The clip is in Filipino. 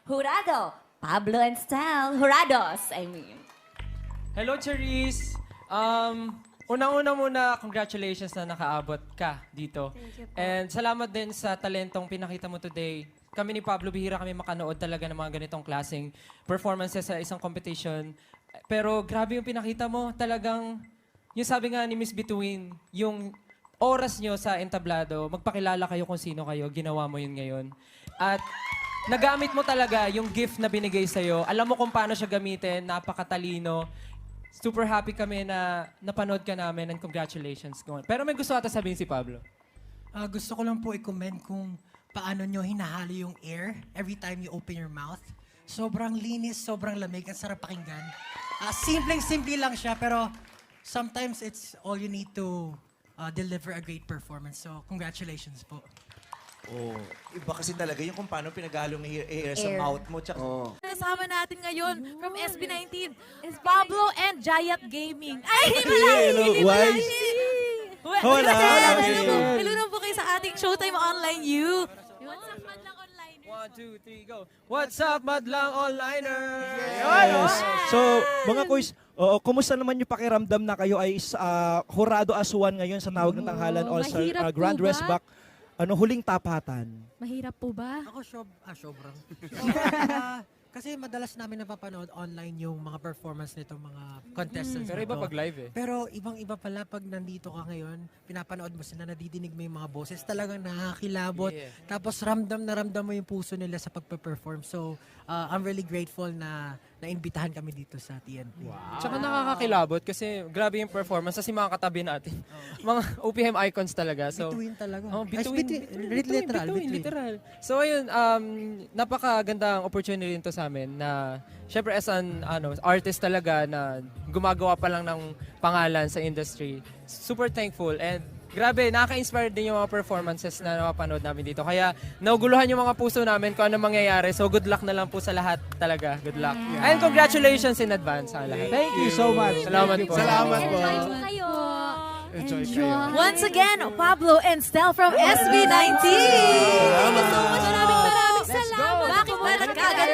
Jurado, Pablo and Stel, Jurados, I mean. Hello, Charisse. Unang-una muna, congratulations na nakaabot ka dito. And salamat din sa talentong pinakita mo today. Kami ni Pablo, bihira kami makanood talaga ng mga ganitong klaseng performances sa isang competition. Pero grabe yung pinakita mo. Talagang, yung sabi nga ni Miss Between, yung oras nyo sa entablado, magpakilala kayo kung sino kayo, ginawa mo yun ngayon. At nagamit mo talaga yung gift na binigay sa'yo. Alam mo kung paano siya gamitin, napakatalino. Super happy kami na napanood ka namin and congratulations. Pero may gusto ata sabihin si Pablo. Gusto ko lang po i-comment kung paano nyo hinahalo yung air every time you open your mouth. Sobrang linis, sobrang lamig, ang sarap pakinggan. Simpleng-simple lang siya, pero sometimes it's all you need to deliver a great performance. So, congratulations po. Oh, iba kasi talaga yung kung paano pinaghalong air sa Air. mouth mo. Tsaka, Kasama natin ngayon from SB19 is Pablo and Giant Gaming. Ay, hindi pala! Hola! Hello na po kayo sa ating Showtime Online You. What's up, Madlang Online? 1, 2, 3, go! What's up, Madlang Onliner? Yes. So, mga kuys, kumusta naman yung pakiramdam na kayo ay Jurado Asuan ngayon sa tawag ng tanghalan All-Star mahirap po Grand ba? Dress Back? Huling tapatan. Mahirap po ba? Ako, sobrang. Kasi madalas namin napapanood online yung mga performance nitong mga contestants. Pero na iba to. pag live eh. Pero ibang-iba pala pag nandito ka ngayon, pinapanood mo sila, nadidinig mo yung mga boses, talagang nakakilabot. Yeah. Tapos ramdam mo yung puso nila sa pagpe-perform. So, I'm really grateful na naimbitahan kami dito sa TNT. Tsaka nakakakilabot kasi grabe yung performance kasi mga katabi natin. Mga OPM icons talaga. So, Bituin talaga. Oh, Ay, literal. literal. So ayun, napakagandang opportunity ito sa amin na syempre as an artist talaga na gumagawa pa lang ng pangalan sa industry. Super thankful and grabe, nakaka-inspire din yung mga performances na napapanood namin dito. Kaya nauguluhan yung mga puso namin kung ano mangyayari. So good luck na lang po sa lahat talaga. Good luck. And congratulations in advance sa lahat. Thank you so much. Salamat po. Salamat po. Enjoy po kayo. Enjoy kayo. Once again, Pablo and Stel from SB19. Thank you so much. Maraming salamat. Bakit ba nagkagano?